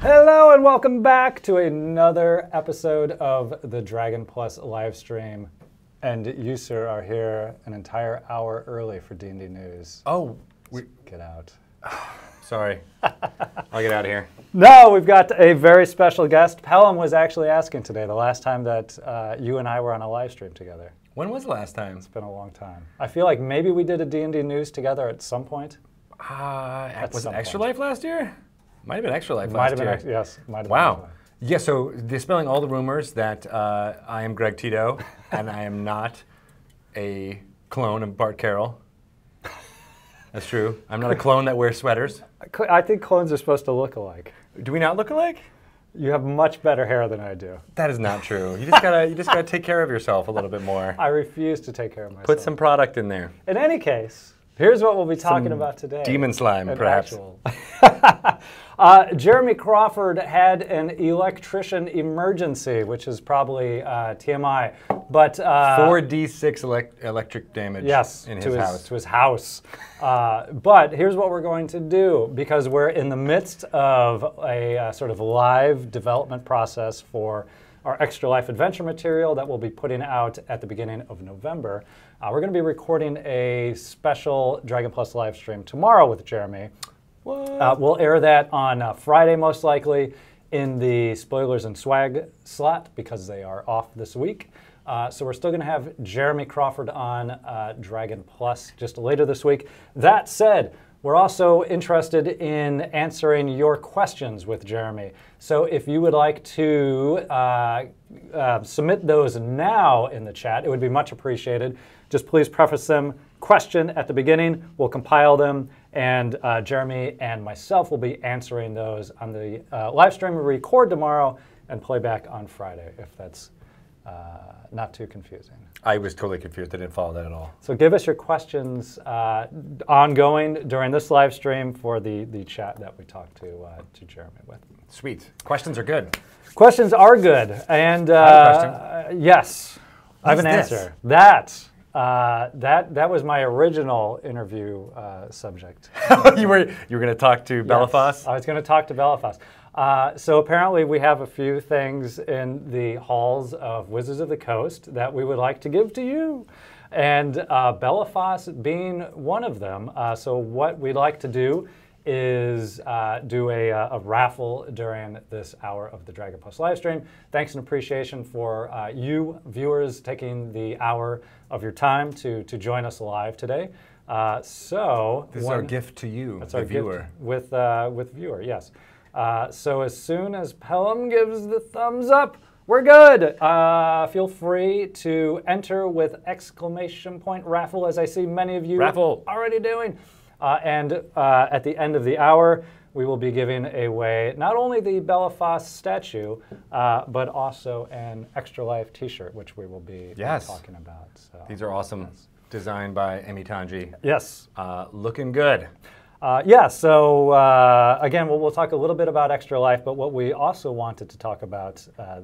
Hello and welcome back to another episode of the Dragon Plus live stream. And you, sir, are here an entire hour early for D&D News. Oh, get out. Sorry. I'll get out of here. No, we've got a very special guest. Pelham was actually asking today, the last time that you and I were on a live stream together. When was the last time? It's been a long time. I feel like maybe we did a D&D News together at some point. Was it Extra Life last year? Might have been Extra Life last year. Yes, might have been. Wow. Yeah, so dispelling all the rumors that I am Greg Tito and I am not a clone of Bart Carroll. That's true. I'm not a clone that wears sweaters. I think clones are supposed to look alike. Do we not look alike? You have much better hair than I do. That is not true. You just gotta take care of yourself a little bit more. I refuse to take care of myself. Put some product in there. In any case, here's what we'll be talking about today. Demon slime, perhaps. Jeremy Crawford had an electrician emergency, which is probably TMI. But 4d6 electric damage in his house. To his house. But here's what we're going to do, because we're in the midst of a sort of live development process for our Extra Life adventure material that we'll be putting out at the beginning of November. We're going to be recording a special Dragon Plus live stream tomorrow with Jeremy. We'll air that on Friday, most likely, in the spoilers and swag slot, because they are off this week. So we're still going to have Jeremy Crawford on Dragon Plus just later this week. That said, we're also interested in answering your questions with Jeremy. So if you would like to submit those now in the chat, it would be much appreciated. Just please preface them, question at the beginning. We'll compile them, and Jeremy and myself will be answering those on the live stream we record tomorrow and play back on Friday, if that's not too confusing. I was totally confused. I didn't follow that at all. So give us your questions ongoing during this live stream for the chat that we talked to Jeremy with. Sweet. Questions are good. Questions are good. And yes, I have an answer. That was my original interview subject. You were going to talk to Belafos? Yes, I was going to talk to Belafos. So apparently we have a few things in the halls of Wizards of the Coast that we would like to give to you, and Belafos being one of them. So what we'd like to do is do a raffle during this hour of the Dragon Plus live stream. Thanks and appreciation for you viewers taking the hour of your time to join us live today. So this is our gift to you, that's the our viewer. Gift with viewer, yes. So as soon as Pelham gives the thumbs up, we're good. Feel free to enter with exclamation point raffle, as I see many of you already doing. And at the end of the hour, we will be giving away not only the Belafos statue, but also an Extra Life t-shirt, which we will be talking about. So, these are awesome. Yes. Designed by Emi Tanji. Yes. Looking good. So again, we'll talk a little bit about Extra Life, but what we also wanted to talk about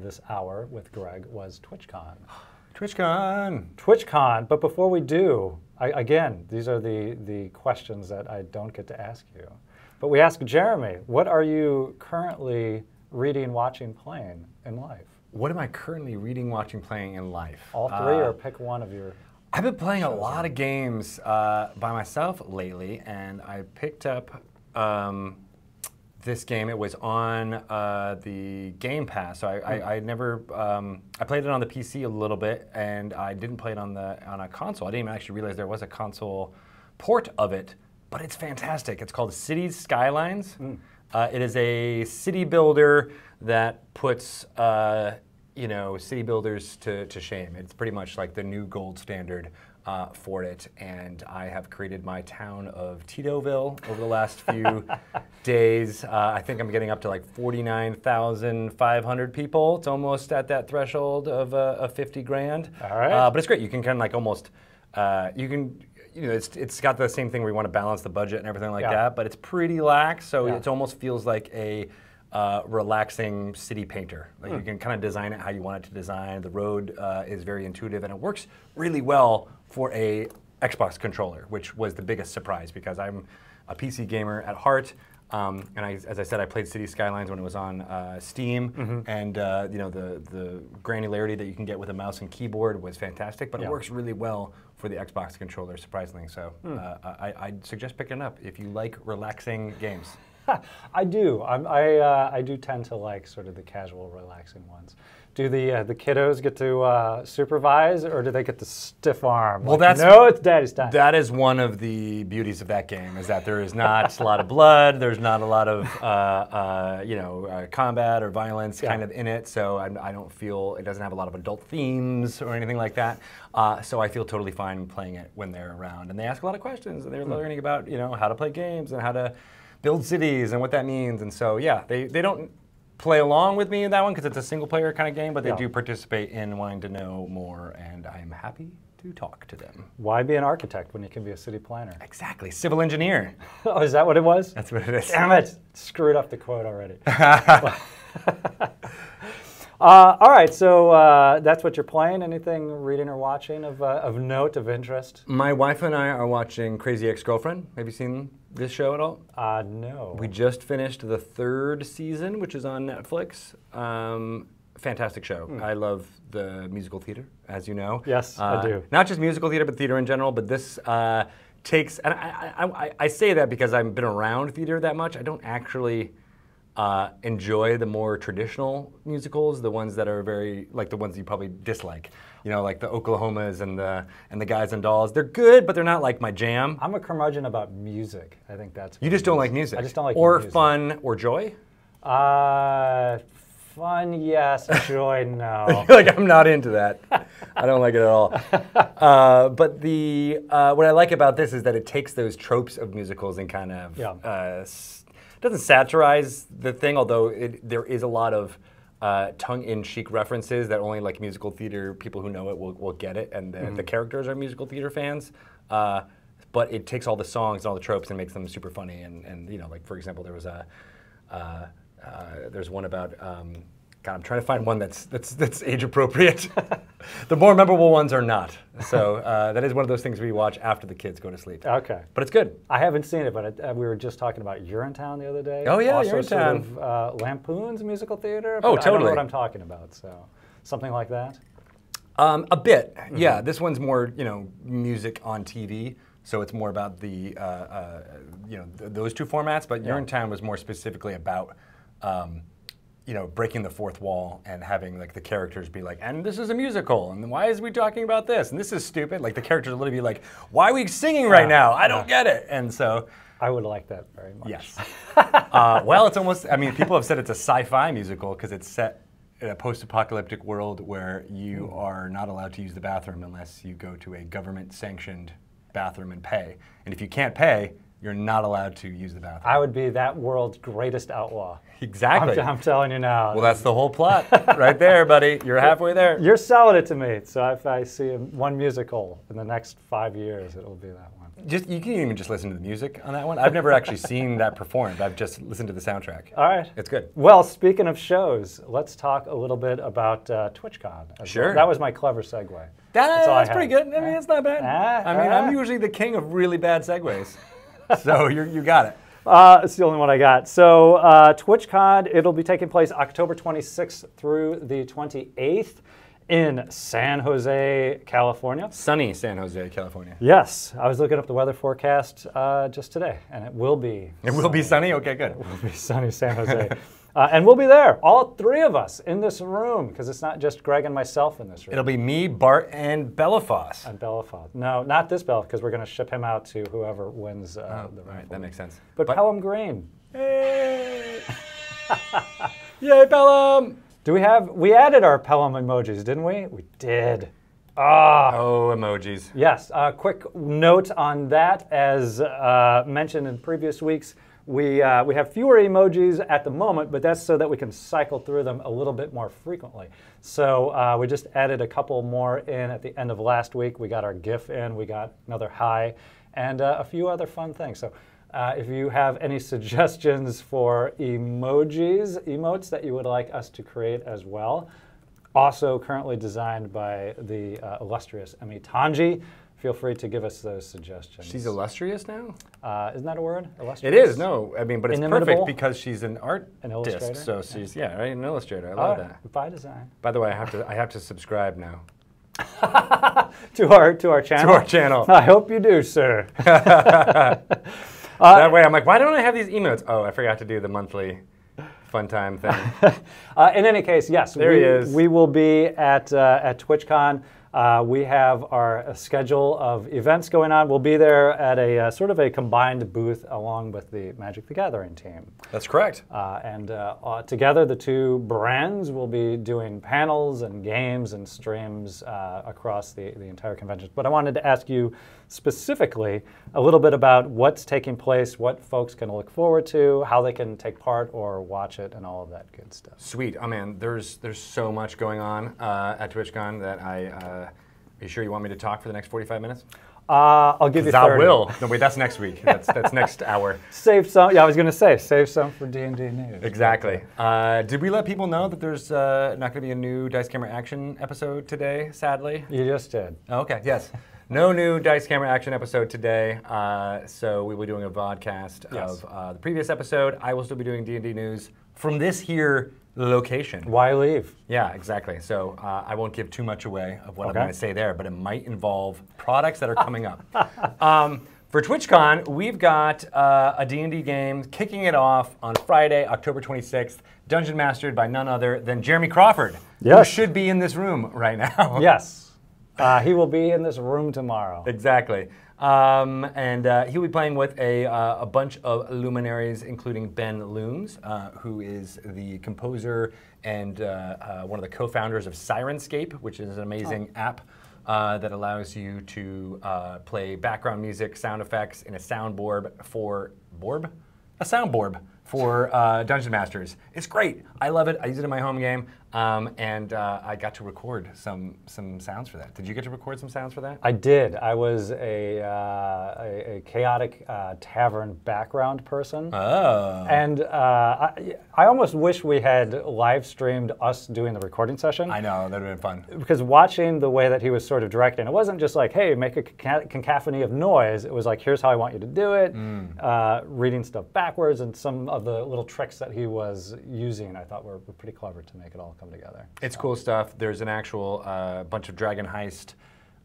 this hour with Greg was TwitchCon. TwitchCon. But before we do, again, these are the questions that I don't get to ask you. But we ask Jeremy, what are you currently reading, watching, playing in life? What am I currently reading, watching, playing in life? All three, or pick one of your... I've been playing a lot of games by myself lately, and I picked up this game. It was on the Game Pass, so I never I played it on the PC a little bit, and I didn't play it on a console. I didn't even actually realize there was a console port of it, but it's fantastic. It's called Cities Skylines. It is a city builder that puts city builders to shame. It's pretty much like the new gold standard for it, and I have created my town of Titoville over the last few days. I think I'm getting up to like 49,500 people. It's almost at that threshold of 50 grand. All right. But it's great. You can kind of like almost, it's got the same thing where you want to balance the budget and everything like that, but it's pretty lax, so it almost feels like a relaxing city painter. Like you can kind of design it how you want it to design. The road is very intuitive, and it works really well for a Xbox controller, which was the biggest surprise because I'm a PC gamer at heart. As I said, I played City Skylines when it was on Steam, and you know, the granularity that you can get with a mouse and keyboard was fantastic. But it works really well for the Xbox controller, surprisingly. So I'd suggest picking it up if you like relaxing games. I do. I do tend to like sort of the casual, relaxing ones. Do the kiddos get to supervise, or do they get the stiff arm? Well, like, no, it's daddy's time. That is one of the beauties of that game, is that there is not a lot of blood, there's not a lot of you know, combat or violence kind of in it. So I don't feel it doesn't have a lot of adult themes or anything like that. So I feel totally fine playing it when they're around, and they ask a lot of questions, and they're learning about, you know, how to play games and how to build cities and what that means. And so yeah, they don't play along with me in that one because it's a single player kind of game, but they do participate in wanting to know more, and I'm happy to talk to them. Why be an architect when you can be a city planner? Exactly, civil engineer. Oh, is that what it was? That's what it is. Damn it, screwed up the quote already. All right, so that's what you're playing. Anything reading or watching of note, of interest? My wife and I are watching Crazy Ex-Girlfriend. Have you seen this show at all? No. We just finished the 3rd season, which is on Netflix. Fantastic show. I love the musical theater, as you know. Yes, I do. Not just musical theater, but theater in general. But this takes, and I say that because I've been around theater that much. I don't actually enjoy the more traditional musicals, the ones that are very, like the ones you probably dislike. You know, like the Oklahomas and the Guys and Dolls. They're good, but they're not like my jam. I'm a curmudgeon about music. I think that's... You just don't like music? I just don't like music. Or fun, or joy? Fun, yes. Joy, no. I feel like I'm not into that. I don't like it at all. But the what I like about this is that it takes those tropes of musicals and kind of doesn't satirize the thing, although there is a lot of tongue-in-cheek references that only like musical theater people who know it will get it, and the characters are musical theater fans. But it takes all the songs and all the tropes and makes them super funny. And you know, like for example, there was there's one about God, I'm trying to find one that's age appropriate. The more memorable ones are not. So that is one of those things we watch after the kids go to sleep. Okay. But it's good. I haven't seen it, but we were just talking about Urinetown the other day. Oh yeah, also Urinetown. sort of lampoons musical theater. Oh, but totally. I don't know what I'm talking about. So something like that. A bit, yeah. This one's more, you know, music on TV. So it's more about the, you know, those two formats. But Urinetown was more specifically about, you know, breaking the fourth wall and having like the characters be like, and this is a musical, and why is we talking about this? And this is stupid. Like the characters literally be like, why are we singing right now? I don't get it. And so I would like that very much. Yes. Well, it's almost, I mean, people have said it's a sci-fi musical because it's set in a post-apocalyptic world where you are not allowed to use the bathroom unless you go to a government-sanctioned bathroom and pay. And if you can't pay, you're not allowed to use the bathroom. I would be that world's greatest outlaw. Exactly. I'm telling you now. Well, that's the whole plot right there, buddy. You're halfway there. You're selling it to me. So if I see one musical in the next 5 years, it'll be that one. You can even just listen to the music on that one. I've never actually seen that performed. I've just listened to the soundtrack. All right. It's good. Well, speaking of shows, let's talk a little bit about TwitchCon. Sure. Well. That was my clever segue. That's pretty good. I mean, it's not bad. I mean, I'm usually the king of really bad segues. So you got it. It's the only one I got. So TwitchCon, it'll be taking place October 26th through the 28th in San Jose, California. Sunny San Jose, California. Yes. I was looking up the weather forecast just today, and it will be It will be sunny? Okay, good. It will be sunny San Jose. And we'll be there, all three of us in this room, because it's not just Greg and myself in this room. It'll be me, Bart, and Belafoss. And Belafoss. No, not this Belafoss, because we're going to ship him out to whoever wins the right, that makes sense. But Pelham Green. Hey! Yay, Pelham! We added our Pelham emojis, didn't we? We did. Oh, emojis. Yes, quick note on that. As mentioned in previous weeks, we have fewer emojis at the moment, but that's so that we can cycle through them a little bit more frequently. So we just added a couple more in at the end of last week. We got our GIF in, we got another hi, and a few other fun things. So if you have any suggestions for emotes that you would like us to create as well, also currently designed by the illustrious Emi Tanji, feel free to give us those suggestions. She's illustrious now? Isn't that a word? It is, no. I mean, but it's Inimitable? perfect because she's an illustrator? So she's, right, an illustrator. I love that. By design. By the way, I have to subscribe now. to our channel? To our channel. I hope you do, sir. That way, I'm like, why don't I have these emotes? Oh, I forgot to do the monthly fun time thing. In any case, yes. There he is. We will be at TwitchCon. We have our schedule of events going on. We'll be there at a sort of a combined booth along with the Magic the Gathering team. That's correct. And together, the two brands will be doing panels and games and streams across the entire convention. But I wanted to ask you specifically a little bit about what's taking place, what folks can look forward to, how they can take part or watch it, and all of that good stuff. Sweet. Oh man, there's so much going on at TwitchCon that are you sure you want me to talk for the next 45 minutes? I'll give you 30. I will. No, wait, that's next week. That's next hour. Save some. Yeah, I was going to say, save some for D&D News. Exactly. Did we let people know that there's not going to be a new Dice Camera Action episode today, sadly? You just did. Okay, yes. No new Dice Camera Action episode today, so we will be doing a vodcast of the previous episode. I will still be doing D&D News from this here location. Why leave? Yeah, exactly. So I won't give too much away of what I'm going to say there, but it might involve products that are coming up. For TwitchCon, we've got a D&D game kicking it off on Friday, October 26th, dungeon mastered by none other than Jeremy Crawford, who should be in this room right now. Yes. He will be in this room tomorrow. Exactly. And he'll be playing with a bunch of luminaries, including Ben Looms, who is the composer and one of the co-founders of Sirenscape, which is an amazing app that allows you to play background music, sound effects in a soundboard for Dungeon Masters. It's great. I love it. I use it in my home game, and I got to record some sounds for that. Did you get to record some sounds for that? I did. I was a chaotic tavern background person. Oh. And I almost wish we had live streamed us doing the recording session. I know, that would have been fun. Because watching the way that he was sort of directing, it wasn't just like, hey, make a cacophony of noise. It was like, here's how I want you to do it. Reading stuff backwards, and some of the little tricks that he was using I thought were pretty clever to make it all come together. It's cool stuff. There's an actual bunch of Dragon Heist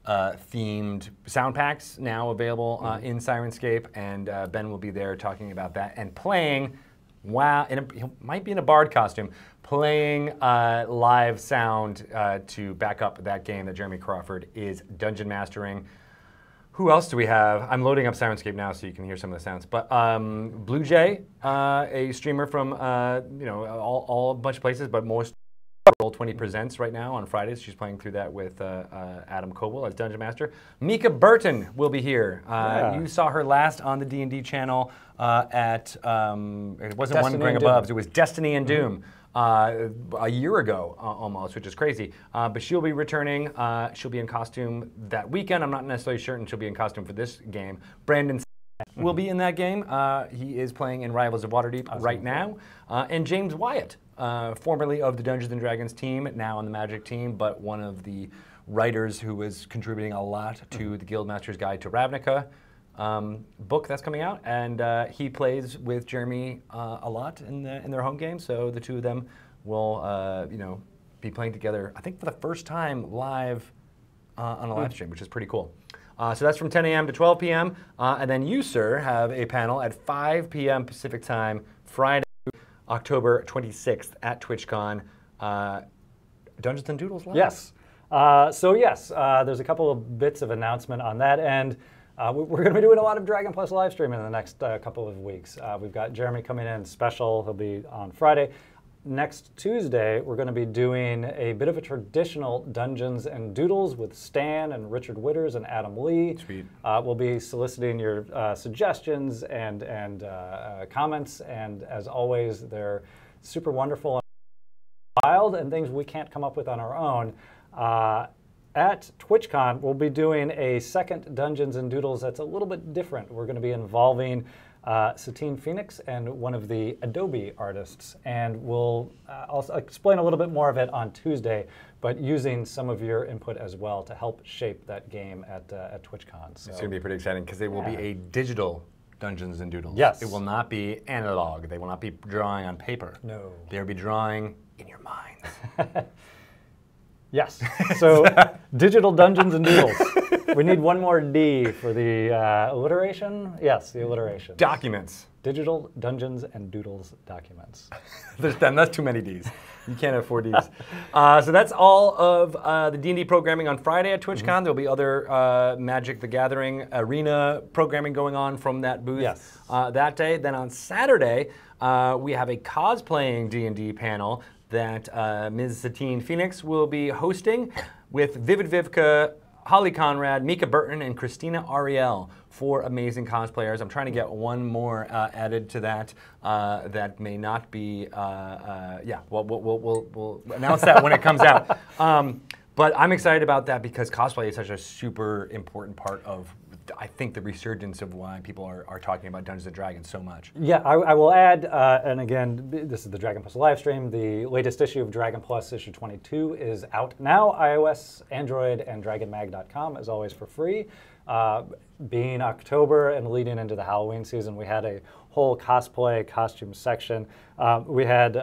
themed sound packs now available in Sirenscape, and Ben will be there talking about that and playing, he might be in a bard costume, playing live sound to back up that game that Jeremy Crawford is dungeon mastering. Who else do we have? I'm loading up Sirenscape now so you can hear some of the sounds. But Blue Jay, a streamer from all a bunch of places, but most Roll20 Presents right now on Fridays. She's playing through that with Adam Coble as Dungeon Master. Mika Burton will be here. You saw her last on the D&D channel at, it wasn't Destiny One Ring and Above, Doom. it was Destiny and Doom. A year ago almost, which is crazy. But she'll be returning. She'll be in costume that weekend. I'm not necessarily certain she'll be in costume for this game. Brandon will be in that game. He is playing in Rivals of Waterdeep right now. And James Wyatt, formerly of the Dungeons & Dragons team, now on the Magic team, but one of the writers who was contributing a lot to the Guildmaster's Guide to Ravnica book that's coming out, and he plays with Jeremy a lot in their home game. So the two of them will, be playing together. I think for the first time live on a live stream, which is pretty cool. So that's from 10 a.m. to 12 p.m. And then you, sir, have a panel at 5 p.m. Pacific time, Friday, October 26th at TwitchCon. Dungeons and Doodles Live. Yes. There's a couple of bits of announcement on that end. We're going to be doing a lot of Dragon Plus live streaming in the next couple of weeks. We've got Jeremy coming in special. He'll be on Friday. Next Tuesday, we're going to be doing a bit of a traditional Dungeons and Doodles with Stan and Richard Witters and Adam Lee. Sweet. We'll be soliciting your suggestions and comments, and as always, they're super wonderful and wild and things we can't come up with on our own. At TwitchCon, we'll be doing a second Dungeons and Doodles that's a little bit different. We're going to be involving Satine Phoenix and one of the Adobe artists. And we'll also explain a little bit more of it on Tuesday, but using some of your input as well to help shape that game at TwitchCon. So, it's going to be pretty exciting because it will be a digital Dungeons and Doodles. Yes. It will not be analog. They will not be drawing on paper. No. They'll be drawing in your minds. Yes. So digital Dungeons and Doodles. We need one more D for the alliteration. Yes, the alliteration. Documents. Digital Dungeons and Doodles documents. That's too many Ds. You can't have 4 Ds. So that's all of the D&D programming on Friday at TwitchCon. There'll be other Magic the Gathering arena programming going on from that booth that day. Then on Saturday, we have a cosplaying D&D panel that Ms. Satine Phoenix will be hosting with Vivid Vivka, Holly Conrad, Mika Burton, and Christina Ariel, 4 amazing cosplayers. I'm trying to get one more added to that that may not be, yeah, we'll announce that when it comes out. But I'm excited about that because cosplay is such a super important part of, I think, the resurgence of why people are talking about Dungeons & Dragons so much. Yeah, I will add, and again, this is the Dragon Plus live stream. The latest issue of Dragon Plus, issue 22, is out now. iOS, Android, and DragonMag.com, as always, for free. Being October and leading into the Halloween season, we had a whole cosplay costume section. We had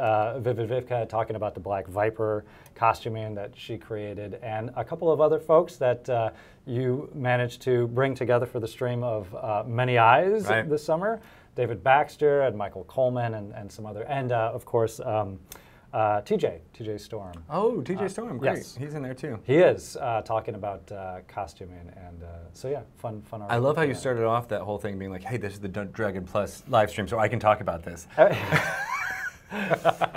Vivid Vivka talking about the Black Viper costuming that she created, and a couple of other folks that you managed to bring together for the stream of Many Eyes this summer. David Baxter and Michael Coleman and some other, and of course, TJ Storm. Oh, TJ Storm, great. Yes. He's in there too. He is talking about costuming, and so yeah, fun. I love how you started off that whole thing being like, hey, this is the Dragon Plus live stream, so I can talk about this.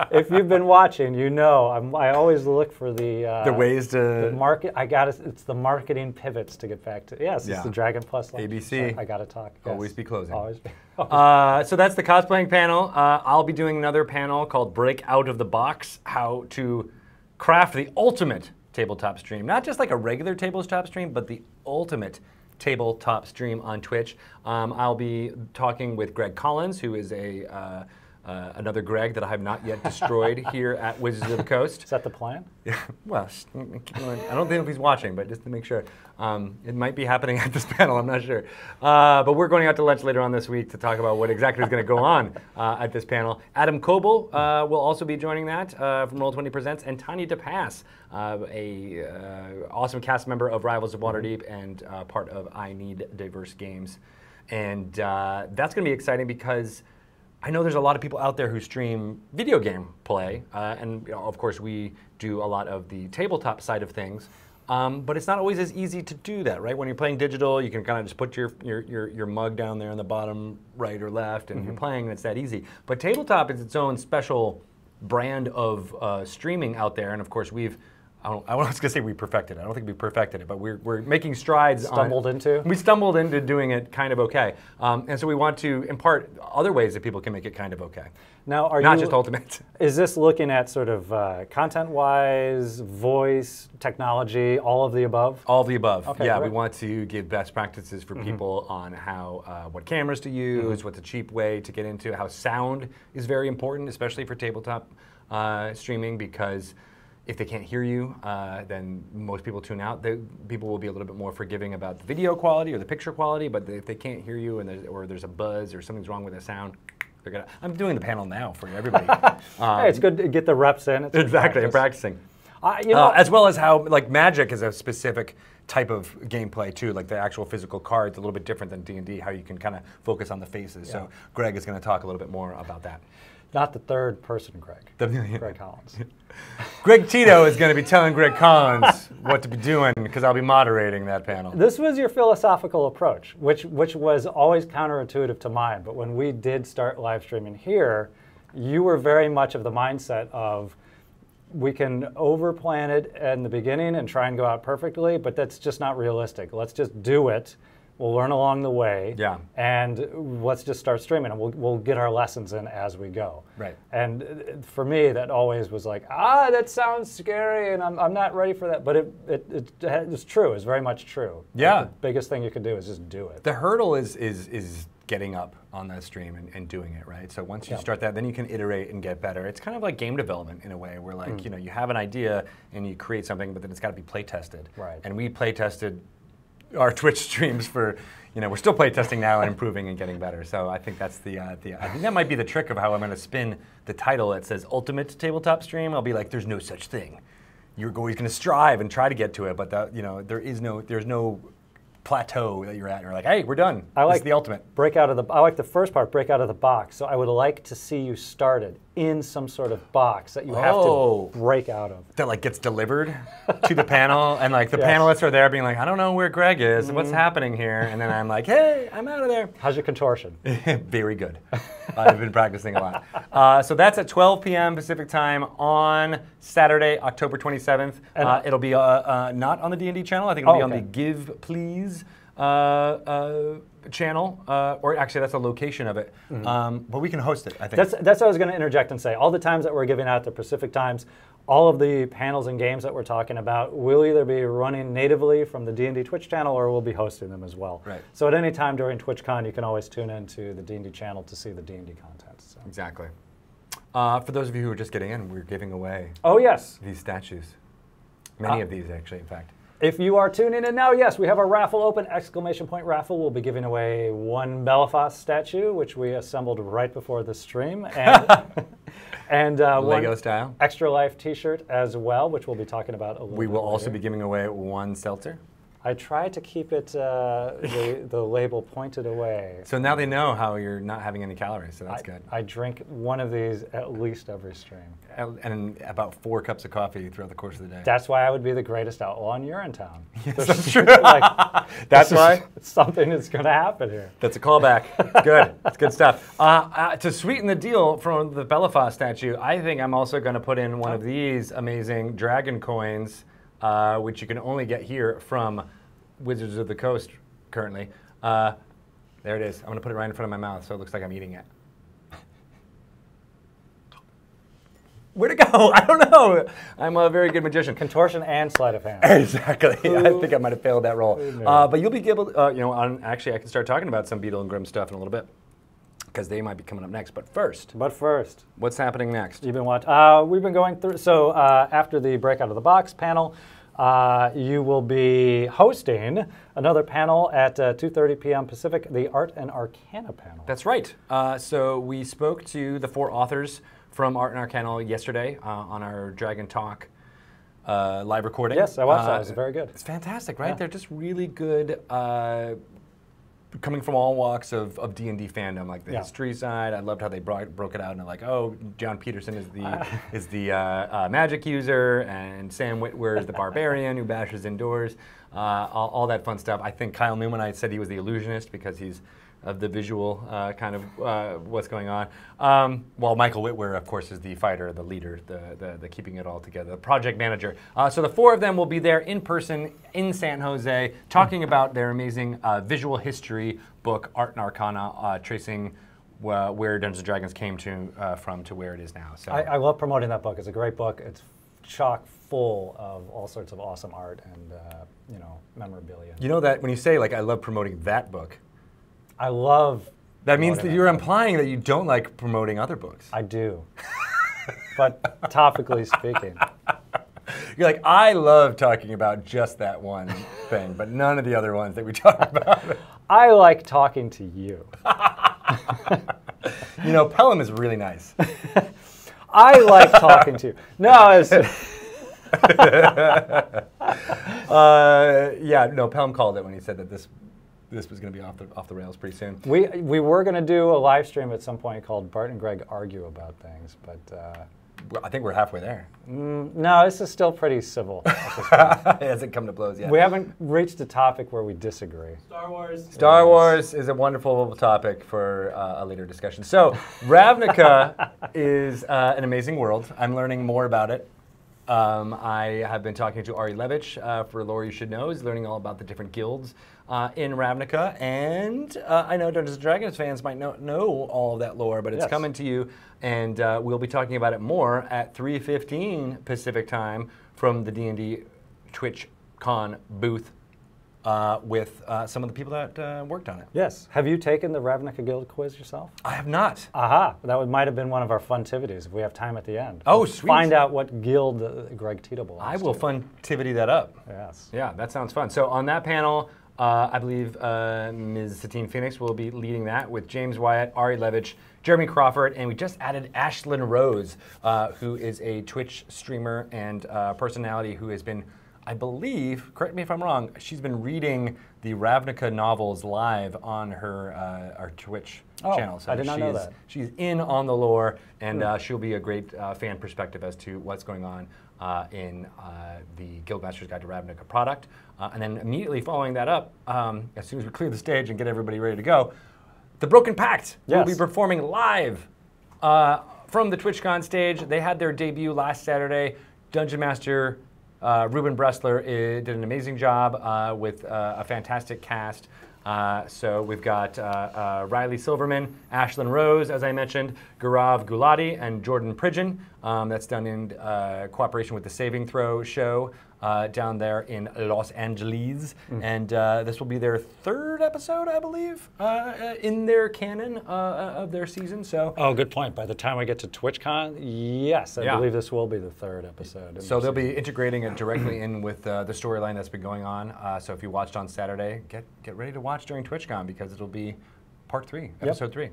If you've been watching, you know I always look for the ways to the market. It's the marketing pivots to get back to. Yes, it's the Dragon Plus live ABC. stream, so I got to talk. Yes. Always be closing. Always be. So that's the cosplaying panel. I'll be doing another panel called Break Out of the Box, how to craft the ultimate tabletop stream. Not just like a regular tabletop stream, but the ultimate tabletop stream on Twitch. I'll be talking with Greg Collins, who is another Greg that I have not yet destroyed here at Wizards of the Coast. Is that the plan? Yeah. Well, I don't think he's watching, but just to make sure. It might be happening at this panel, I'm not sure. But we're going out to lunch later on this week to talk about what exactly is going to go on at this panel. Adam Coble will also be joining that from Roll20 Presents, and Tanya DePass, a awesome cast member of Rivals of Waterdeep and part of I Need Diverse Games. And that's going to be exciting because I know there's a lot of people out there who stream video game play, and of course we do a lot of the tabletop side of things, but it's not always as easy to do that, right? When you're playing digital, you can kind of just put your mug down there in the bottom right or left, and you're playing, and it's that easy. But tabletop is its own special brand of streaming out there, and of course I was going to say we perfected it. I don't think we perfected it, but we're making strides. We stumbled into doing it kind of okay. And so we want to impart other ways that people can make it kind of okay. Now, not just ultimate. Is this looking at sort of content-wise, voice, technology, all of the above? All of the above. Okay, yeah, great. we want to give best practices for people on how, what cameras to use, what's a cheap way to get into, how sound is very important, especially for tabletop streaming, because if they can't hear you, then most people tune out. People will be a little bit more forgiving about the video quality or the picture quality, but if they can't hear you and there's a buzz or something's wrong with the sound, they're gonna. I'm doing the panel now for everybody. Hey, it's good to get the reps in. Exactly, I'm practicing. As well as how Magic is a specific type of gameplay too, like the actual physical cards, a little bit different than D&D, how you can kind of focus on the faces. Yeah. So Greg is going to talk a little bit more about that. Not the third person Greg. Greg Collins. Greg Tito is going to be telling Greg Collins what to be doing because I'll be moderating that panel. This was your philosophical approach, which was always counterintuitive to mine. But when we did start live streaming here, you were very much of the mindset of we can overplan it in the beginning and try and go out perfectly, but that's just not realistic. Let's just do it, We'll learn along the way. Yeah. And let's just start streaming, and we'll get our lessons in as we go. Right. And for me, that always was like, that sounds scary, and I'm not ready for that. But it's true. It's very much true. Yeah. Like, the biggest thing you can do is just do it. The hurdle is getting up on that stream and doing it, right? So once you start that, then you can iterate and get better. It's kind of like game development in a way, where like, you know, you have an idea and you create something, but then it's got to be play tested. Right. And we play tested our Twitch streams for, you know, we're still play testing now and improving and getting better. So I think that's I think that might be the trick of how I'm going to spin the title. It says Ultimate Tabletop Stream. I'll be like, there's no such thing. You're always going to strive and try to get to it, but you know, there's no plateau that you're at. And you're like, hey, we're done. This is the ultimate. I like the first part, break out of the box. So I would like to see you started in some sort of box that you have to break out of. That like gets delivered to the panel, and like the panelists are there being like, I don't know where Greg is, what's happening here? And then I'm like, hey, I'm out of there. How's your contortion? Very good. I've been practicing a lot. So that's at 12 p.m. Pacific time on Saturday, October 27th. It'll be not on the D&D channel. I think it'll be on the Give Please channel, or actually that's a location of it. But we can host it, I think. That's what I was going to interject and say. All the times that we're giving out the Pacific times, all of the panels and games that we're talking about will either be running natively from the D&D Twitch channel, or we'll be hosting them as well. Right. So at any time during TwitchCon, you can always tune into the D&D channel to see the D&D content. So. Exactly. For those of you who are just getting in, we're giving away these statues. Many of these, actually, in fact. If you are tuning in now, yes, we have our raffle open, ! Raffle. We'll be giving away one Belfast statue, which we assembled right before the stream, and Lego one style Extra Life t-shirt as well, which we'll be talking about a little bit. We will also later. be giving away one seltzer. I try to keep it the label pointed away. So now they know how you're not having any calories, so that's good. I drink one of these at least every stream. And about 4 cups of coffee throughout the course of the day. That's why I would be the greatest outlaw in Urinetown. Yes, that's true. That's why? Something is going to happen here. That's a callback. Good. That's good stuff. To sweeten the deal from the Belfast statue, I think I'm also going to put in one of these amazing dragon coins, which you can only get here from Wizards of the Coast currently. There it is. I'm going to put it right in front of my mouth so it looks like I'm eating it. Where'd it go? I don't know. I'm a very good magician. Contortion and sleight of hand. Exactly. I think I might have failed that role. But you'll be able to, actually, I can start talking about some Beetle and Grimm stuff in a little bit, because they might be coming up next. But first, what's happening next? You've been watching. We've been going through. So after the Breakout of the Box panel, you will be hosting another panel at 2:30 p.m. Pacific, the Art and Arcana panel. That's right. So we spoke to the 4 authors from Art and Arcana yesterday on our Dragon Talk live recording. Yes, I watched that. It was very good. It's fantastic, right? Yeah. They're just really good, coming from all walks of D&D fandom, like the history side. I loved how they broke it out and like, oh, John Peterson is the magic user, and Sam Witwer is the barbarian who bashes indoors. All that fun stuff. I think Kyle Newman, I said he was the illusionist because he's of the visual kind of what's going on. While Michael Witwer, of course, is the fighter, the leader, the keeping it all together, the project manager. So the 4 of them will be there in person in San Jose, talking about their amazing visual history book, Art and Arcana, tracing where Dungeons & Dragons came from to where it is now. So I love promoting that book. It's a great book. It's chock full of all sorts of awesome art and memorabilia. You know that when you say, like, I love promoting that book, I love. That means that you're implying that you don't like promoting other books. I do. But topically speaking. You're like, I love talking about just that one thing, but none of the other ones that we talk about. I like talking to you. You know, Pelham is really nice. I like talking to you. No, it's... Pelham called it when he said that this was going to be off the rails pretty soon. We were going to do a live stream at some point called Bart and Greg Argue About Things, but... I think we're halfway there. No, this is still pretty civil. It hasn't come to blows yet. We haven't reached a topic where we disagree. Star Wars is a wonderful topic for a later discussion. So, Ravnica is an amazing world. I'm learning more about it I have been talking to Ari Levitch for Lore You Should Know. He's learning all about the different guilds in Ravnica, and I know Dungeons & Dragons fans might not know all of that lore, but it's coming to you, and we'll be talking about it more at 3:15 Pacific time from the D&D TwitchCon booth with some of the people that worked on it. Yes. Have you taken the Ravnica Guild quiz yourself? I have not. Aha. That might have been one of our funtivities if we have time at the end. Oh, sweet. Find out what guild Greg Tito belongs to. I will funtivity that up. Yes. Yeah, that sounds fun. So on that panel, I believe Ms. Satine Phoenix will be leading that with James Wyatt, Ari Levitch, Jeremy Crawford, and we just added Ashlyn Rose, who is a Twitch streamer and personality who has been, I believe, correct me if I'm wrong, she's been reading the Ravnica novels live on her our Twitch channel. So I did not know that. She's in on the lore, and she'll be a great fan perspective as to what's going on in the Guildmaster's Guide to Ravnica product. And then immediately following that up, as soon as we clear the stage and get everybody ready to go, the Broken Pact will be performing live from the TwitchCon stage. They had their debut last Saturday. Dungeon Master Ruben Bressler did an amazing job with a fantastic cast. So we've got Riley Silverman, Ashlyn Rose, as I mentioned, Gaurav Gulati, and Jordan Pridgeon. That's done in cooperation with the Saving Throw show down there in Los Angeles. And this will be their third episode, I believe, in their canon of their season. So. Oh, good point. By the time we get to TwitchCon, yes, I believe this will be the third episode. So they'll be integrating it directly in with the storyline that's been going on. So if you watched on Saturday, get ready to watch during TwitchCon because it'll be part 3, episode 3.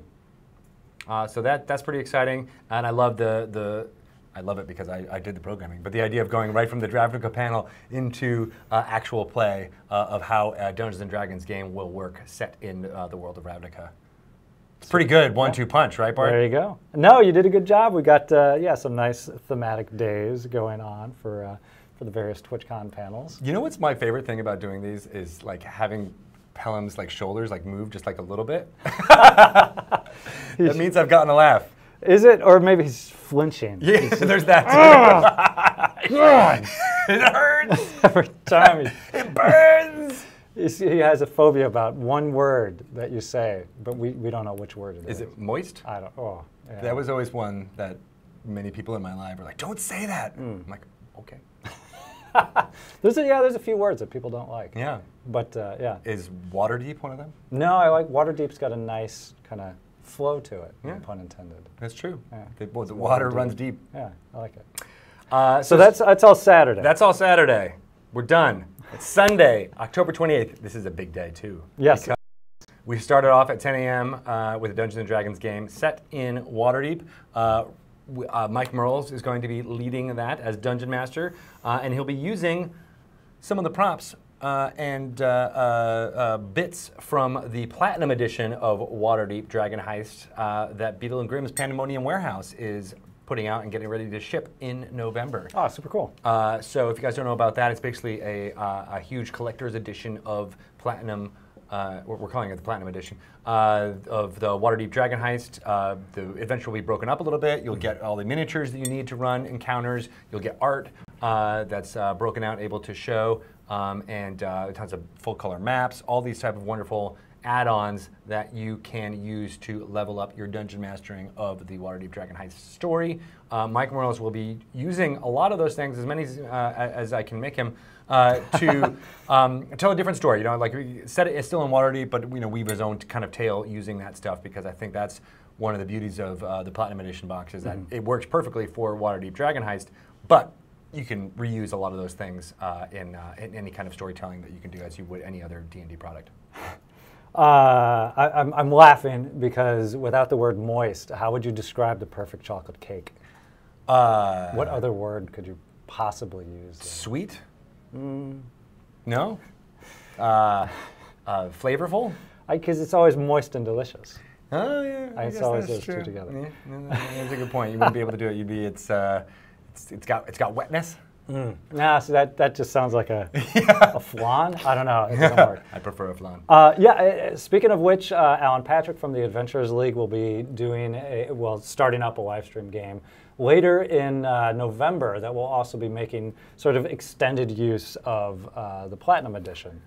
So that's pretty exciting, and I love I love it because I did the programming, but the idea of going right from the Ravnica panel into actual play of how a Dungeons & Dragons game will work set in the world of Ravnica. It's pretty good 1-2 punch, right, Bart? There you go. No, you did a good job. We got some nice thematic days going on for the various TwitchCon panels. You know what's my favorite thing about doing these is like having Pelham's like shoulders like move just like a little bit. That means I've gotten a laugh. Is it? Or maybe he's flinching. Yeah, there's that too. God. It hurts. Every time it burns. He has a phobia about one word that you say, but we don't know which word it is. Is it moist? I don't. Oh, yeah. That was always one that many people in my life were like, "Don't say that." I'm like, okay. There's a few words that people don't like. Yeah. But yeah. Is Waterdeep one of them? No, I like Waterdeep's got a nice kind of flow to it. Yeah. No pun intended. That's true. Yeah. The water runs deep. Yeah, I like it. So that's all Saturday. That's all Saturday. We're done. It's Sunday, October 28th. This is a big day too. Yes. We started off at 10 a.m. With a Dungeons & Dragons game set in Waterdeep. Mike Merles is going to be leading that as Dungeon Master, and he'll be using some of the props and bits from the Platinum Edition of Waterdeep Dragon Heist that Beetle and Grimm's Pandemonium Warehouse is putting out and getting ready to ship in November. Oh, super cool. So if you guys don't know about that, it's basically a huge collector's edition of Platinum. We're calling it the Platinum Edition of the Waterdeep Dragon Heist. The adventure will be broken up a little bit. You'll get all the miniatures that you need to run encounters. You'll get art that's broken out, able to show, and tons of full-color maps. All these type of wonderful add-ons that you can use to level up your dungeon mastering of the Waterdeep Dragon Heist story. Mike Morales will be using a lot of those things, as many as I can make him, to tell a different story. You know, like set it, it's still in Waterdeep, but weave his own kind of tale using that stuff, because I think that's one of the beauties of the Platinum Edition box, is that it works perfectly for Waterdeep Dragon Heist, but you can reuse a lot of those things in any kind of storytelling that you can do as you would any other D&D product. I'm laughing because without the word moist, how would you describe the perfect chocolate cake? What other word could you possibly use? Sweet? No? Flavorful? Because it's always moist and delicious. Oh yeah, it's always those two together. Yeah, that's a good point. You wouldn't be able to do it. You'd be it's got wetness. Nah, so that just sounds like a flan. I don't know. It doesn't work. I prefer a flan. Speaking of which, Alan Patrick from the Adventurers League will be doing starting up a live stream game later in November that will also be making sort of extended use of the Platinum Edition.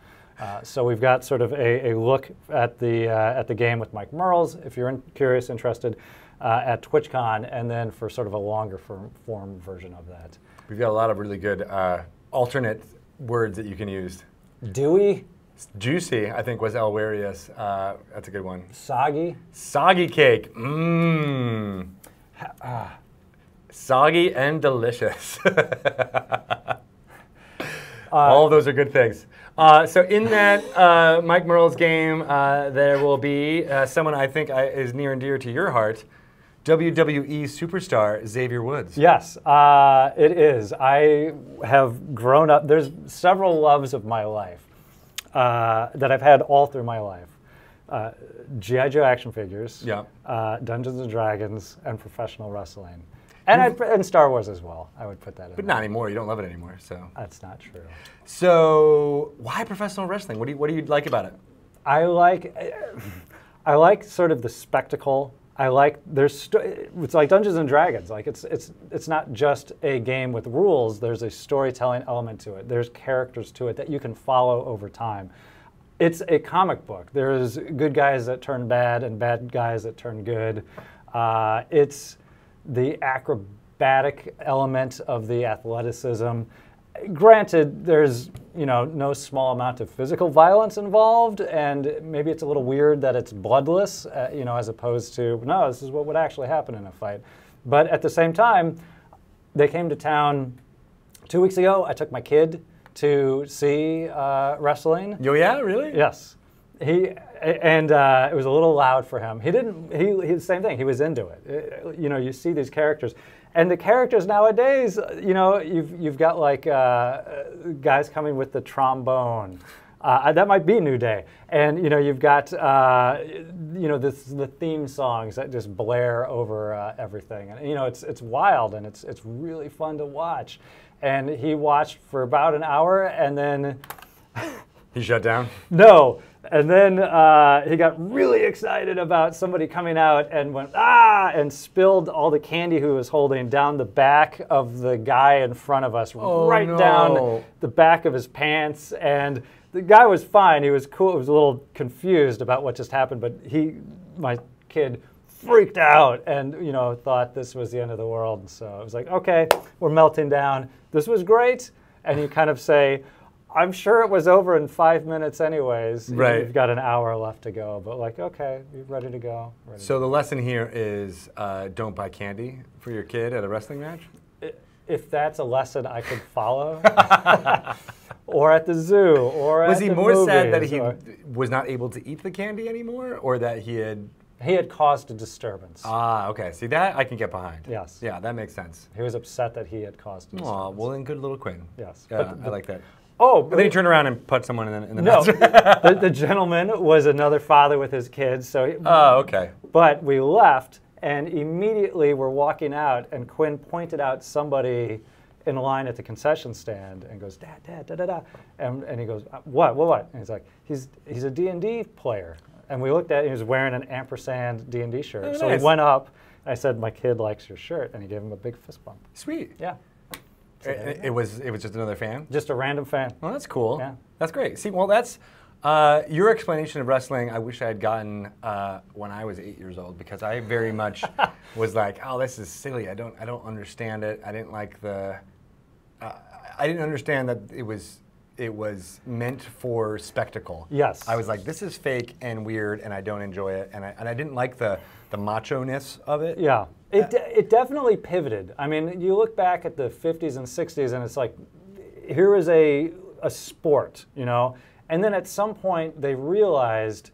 So we've got sort of a look at the game with Mike Merles, if you're curious, interested, at TwitchCon, and then for sort of a longer form version of that. We've got a lot of really good alternate words that you can use. Dewy? Juicy, I think, was Elwarius. That's a good one. Soggy? Soggy cake. Mmm. Soggy and delicious. All of those are good things. So in that Mike Merle's game, there will be someone I think is near and dear to your heart, WWE superstar Xavier Woods. Yes, it is. I have grown up. There's several loves of my life that I've had all through my life. G.I. Joe action figures, yeah. Dungeons and Dragons, and professional wrestling. And Star Wars as well. I would put that in. But not anymore. You don't love it anymore, so. That's not true. So why professional wrestling? What do you like about it? I like sort of the spectacle. It's like Dungeons and Dragons. Like it's not just a game with rules. There's a storytelling element to it. There's characters to it that you can follow over time. It's a comic book. There's good guys that turn bad and bad guys that turn good. It's the acrobatic element of the athleticism. Granted, there's no small amount of physical violence involved, and maybe it's a little weird that it's bloodless, as opposed to, no, this is what would actually happen in a fight. But at the same time, they came to town 2 weeks ago. I took my kid to see wrestling. Oh yeah, really? Yes. It was a little loud for him. He same thing. He was into it. You see these characters, and the characters nowadays, you've got like guys coming with the trombone. That might be New Day, and you've got the theme songs that just blare over everything, and it's wild and it's really fun to watch. And he watched for about an hour, and then he shut down. No. And then he got really excited about somebody coming out and went, ah, and spilled all the candy he was holding down the back of the guy in front of us, down the back of his pants. And the guy was fine. He was cool. He was a little confused about what just happened, but my kid freaked out and, thought this was the end of the world. So I was like, okay, we're melting down. This was great. And you kind of say, I'm sure it was over in 5 minutes anyways. Right. You've got an hour left to go, but like, okay, you're ready to go. So the lesson here is don't buy candy for your kid at a wrestling match? If that's a lesson I could follow, or at the zoo, or was at he the more sad that movies, he or was not able to eat the candy anymore, or that he had caused a disturbance. Ah, okay. See, that I can get behind. Yes. Yeah, that makes sense. He was upset that he had caused a disturbance. Aw, well then good little Quinn. Yes. Yeah, I like that. Oh, but then he turned around and put someone in the no. nuts. the gentleman was another father with his kids. Oh, okay. But we left, and immediately we're walking out, and Quinn pointed out somebody in line at the concession stand and goes, Dad, da da da, and he goes, what? And he's like, he's a D&D player. And we looked at it, he was wearing an ampersand D&D shirt. Oh, so nice. we went up, and I said, my kid likes your shirt, and he gave him a big fist bump. Sweet. Yeah. So it was just another fan? Just a random fan. Well, that's cool. Yeah. That's great. See, well, that's your explanation of wrestling. I wish I had gotten when I was 8 years old, because I very much was like, oh, this is silly. I don't understand it. I didn't like I didn't understand that it was meant for spectacle. Yes. I was like, this is fake and weird, and I don't enjoy it, and I didn't like the macho-ness of it. Yeah. It definitely pivoted. I mean, you look back at the 50s and 60s, and it's like, here is a sport, And then at some point, they realized,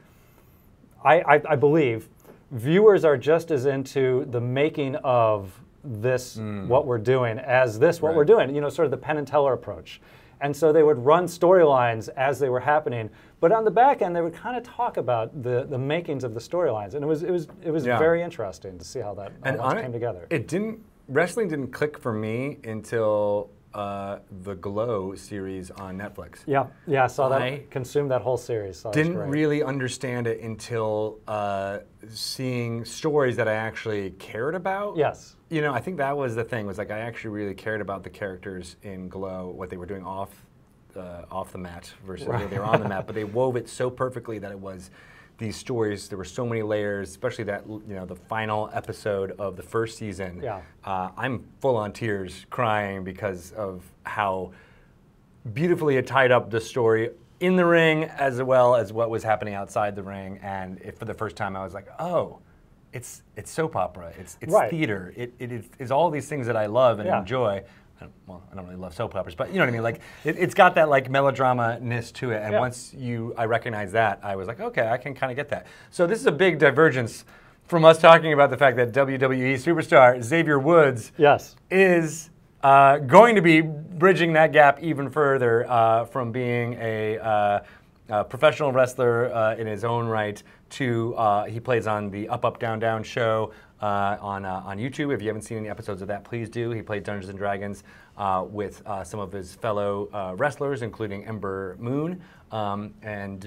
I believe, viewers are just as into the making of this, what we're doing, as this, what we're doing, sort of the Penn and Teller approach. And so they would run storylines as they were happening, but on the back end they would kind of talk about the makings of the storylines, and it was very interesting to see how that came together. Wrestling didn't click for me until the Glow series on Netflix. Yeah, I saw that. Consumed that whole series. So didn't really understand it until seeing stories that I actually cared about. Yes. You know, I think that was the thing. Was like I actually really cared about the characters in Glow, what they were doing off the mat versus where they were on the mat. But they wove it so perfectly that it was these stories. There were so many layers, especially that the final episode of the first season. Yeah. I'm full on tears, crying because of how beautifully it tied up the story in the ring as well as what was happening outside the ring. And for the first time, I was like, oh. It's soap opera. It's right. theater. It is all these things that I love and enjoy. I don't really love soap operas, but you know what I mean. Like it's got that like melodrama-ness to it. And once I recognized that, I was like, okay, I can kind of get that. So this is a big divergence from us talking about the fact that WWE superstar Xavier Woods is going to be bridging that gap even further from being a professional wrestler in his own right to he plays on the Up Up Down Down show on YouTube. If you haven't seen any episodes of that, please do. He played Dungeons and Dragons with some of his fellow wrestlers, including Ember Moon. And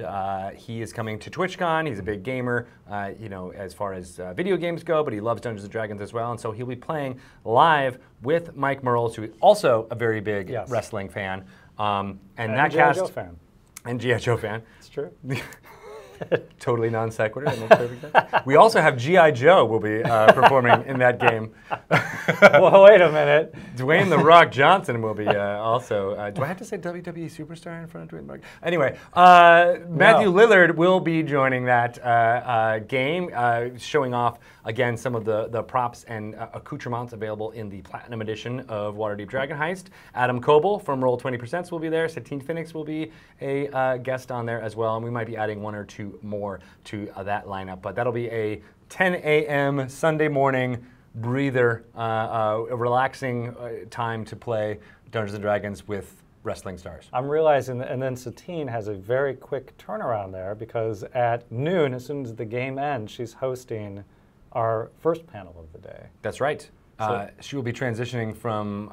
he is coming to TwitchCon. He's a big gamer, as far as video games go, but he loves Dungeons and Dragons as well. And so he'll be playing live with Mike Merles, who is also a very big wrestling fan. And that G.I. cast Joe fan. And G.I. Joe fan. It's true. Totally non sequitur. That makes perfect sense. We also have G.I. Joe will be performing in that game. Well, wait a minute. Dwayne "The Rock" Johnson will be also. Do I have to say WWE superstar in front of Dwayne "The Rock"? Anyway, Matthew Lillard will be joining that game, showing off again some of the props and accoutrements available in the Platinum Edition of Waterdeep Dragon Heist. Adam Coble from Roll20% will be there. Satine Phoenix will be a guest on there as well, and we might be adding one or two more to that lineup. But that'll be a 10 a.m. Sunday morning breather, a relaxing time to play Dungeons and Dragons with wrestling stars. I'm realizing that, and then Satine has a very quick turnaround there because at noon, as soon as the game ends, she's hosting our first panel of the day. That's right. She will be transitioning from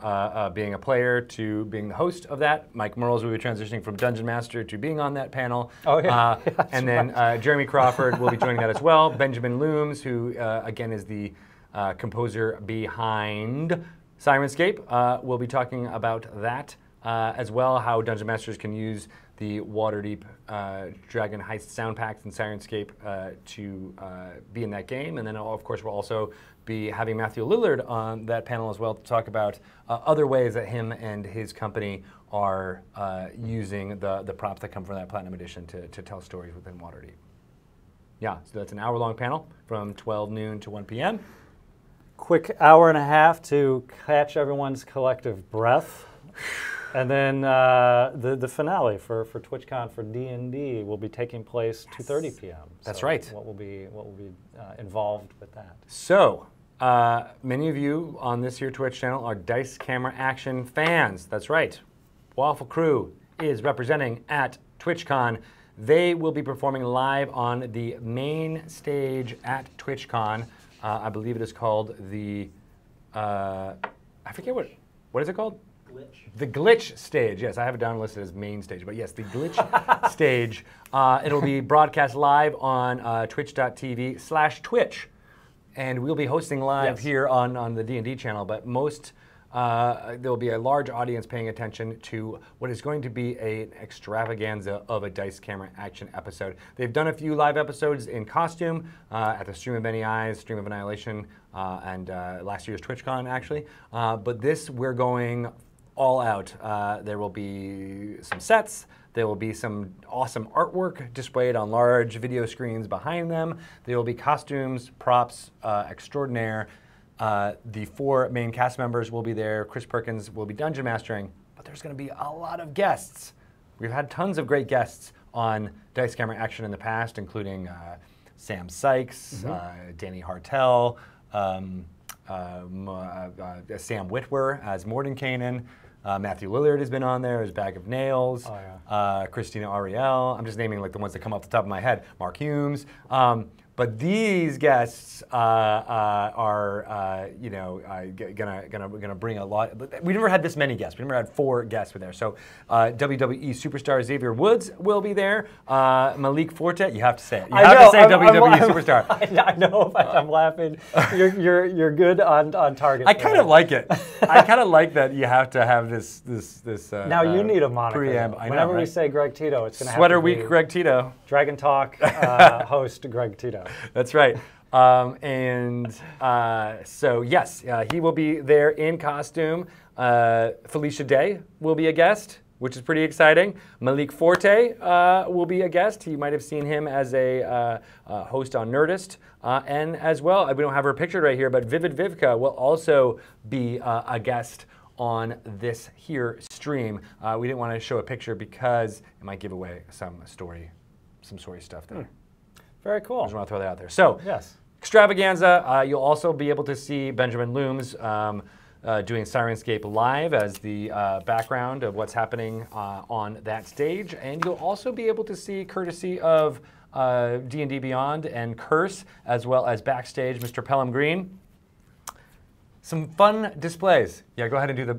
being a player to being the host of that. Mike Merles will be transitioning from Dungeon Master to being on that panel. Oh, yeah. And then Jeremy Crawford will be joining that as well. Benjamin Looms, who again is the composer behind Sirenscape, will be talking about that as well, how Dungeon Masters can use the Waterdeep Dragon Heist sound packs and Sirenscape to be in that game. And then, of course, we'll also be having Matthew Lillard on that panel as well to talk about other ways that him and his company are using the props that come from that Platinum Edition to tell stories within Waterdeep. Yeah, so that's an hour-long panel from 12 noon to 1 p.m. Quick hour and a half to catch everyone's collective breath. And then the finale for TwitchCon for D&D will be taking place 2:30 p.m. That's so right. What will be involved with that? So many of you on this here Twitch channel are Dice Camera Action fans. That's right. Waffle Crew is representing at TwitchCon. They will be performing live on the main stage at TwitchCon. I believe it is called the I forget what is it called? The Glitch stage. Yes, I have it down listed as main stage, but yes, the Glitch stage. It'll be broadcast live on twitch.tv/Twitch, and we'll be hosting live here on the D&D channel. But there'll be a large audience paying attention to what is going to be an extravaganza of a Dice Camera Action episode. They've done a few live episodes in costume at the Stream of Many Eyes, Stream of Annihilation, and last year's TwitchCon actually. But this we're going all out. There will be some sets. There will be some awesome artwork displayed on large video screens behind them. There will be costumes, props extraordinaire. The 4 main cast members will be there. Chris Perkins will be dungeon mastering, but there's going to be a lot of guests. We've had tons of great guests on Dice Camera Action in the past, including Sam Sykes, Danny Hartel, Sam Witwer as Mordenkainen. Matthew Lillard has been on there as Bag of Nails. Oh, yeah. Christina Ariel. I'm just naming like the ones that come off the top of my head. Mark Humes. But these guests are, you know, gonna bring a lot. We never had this many guests. We never had 4 guests with there. So WWE superstar Xavier Woods will be there. Malik Forte, you have to say it. You have to say WWE superstar. I know, but I'm laughing. You're good on target. I kind of like it. I kind of like that you have to have this. Now you need a moniker. Whenever we say Greg Tito, it's going to have Sweater to be Week Greg Tito. Dragon Talk host Greg Tito. That's right. So yes, he will be there in costume. Felicia Day will be a guest, which is pretty exciting. Malik Forte will be a guest. You might have seen him as a host on Nerdist. And as well, we don't have her pictured right here, but Vivid Vivka will also be a guest on this here stream. We didn't want to show a picture because it might give away some story stuff there. Very cool. I just want to throw that out there. So, yes. Extravaganza, you'll also be able to see Benjamin Looms doing Sirenscape live as the background of what's happening on that stage. And you'll also be able to see, courtesy of D&D Beyond and Curse, as well as backstage, Mr. Pelham Green, some fun displays. Yeah, go ahead and do the...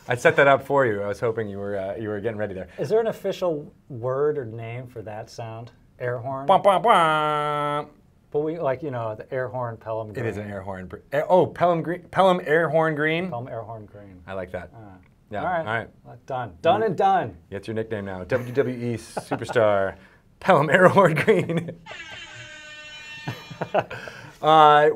I set that up for you. I was hoping you were getting ready there. Is there an official word or name for that sound? Air horn? Bum, bum, bum. But we, like, you know, the air horn, Pelham Green. It is an air horn. Oh, Pelham air horn green? Pelham air horn green. I like that. Yeah. All right. All right. Done. Done and done. That's your nickname now. WWE superstar Pelham air horn green.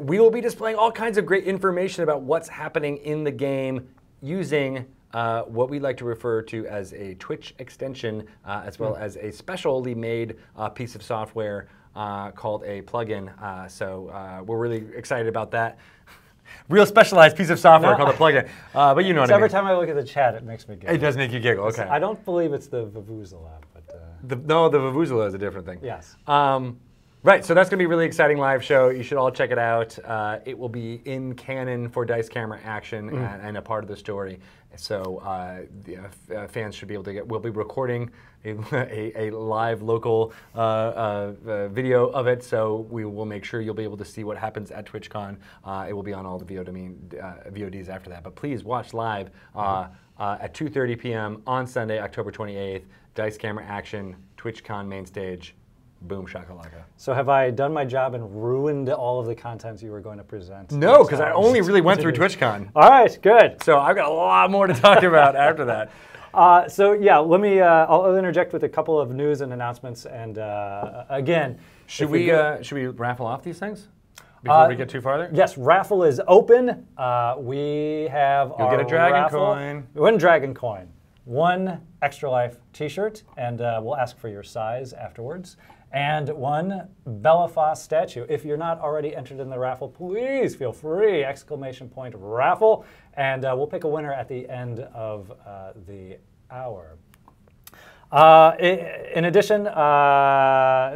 We will be displaying all kinds of great information about what's happening in the game using what we like to refer to as a Twitch extension, as well as a specially made piece of software called a plugin. So we're really excited about that. Real specialized piece of software called a plugin. But you know what I mean. Every time I look at the chat, it makes me giggle. It does make you giggle, okay. I don't believe it's the Vuvuzela, but... No, the Vuvuzela is a different thing. Yes. Right, so that's going to be a really exciting live show. You should all check it out. It will be in canon for Dice Camera Action and a part of the story. So fans should be able to get. We'll be recording a live local video of it, so we will make sure you'll be able to see what happens at TwitchCon. It will be on all the VODs after that. But please watch live at 2:30 p.m. on Sunday, October 28th. Dice Camera Action, TwitchCon main stage. Boom shakalaka. So have I done my job and ruined all of the content you were going to present? No, because I only really went through TwitchCon. All right, good. So I've got a lot more to talk about after that. So yeah, let me. I'll interject with a couple of news and announcements. And again, should we raffle off these things before we get too farther? Yes, raffle is open. We have You'll get a dragon coin. One dragon coin, one Extra Life T-shirt, and we'll ask for your size afterwards. And one Belafoss statue. If you're not already entered in the raffle, please feel free! ! Raffle, and we'll pick a winner at the end of the hour. In addition,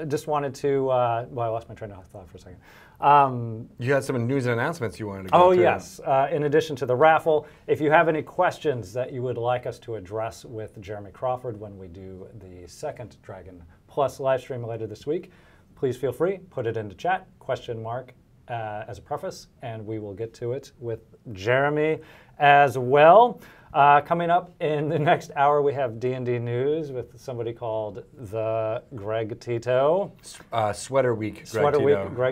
just wanted to. Well, I lost my train of thought for a second. You had some news and announcements you wanted to go through. Oh, yes. In addition to the raffle, if you have any questions that you would like us to address with Jeremy Crawford when we do the second Dragon Plus live stream later this week, please feel free, put it into chat, question mark as a preface, and we will get to it with Jeremy as well. Coming up in the next hour, we have D&D news with somebody called the Greg Tito. Sweater Week, Greg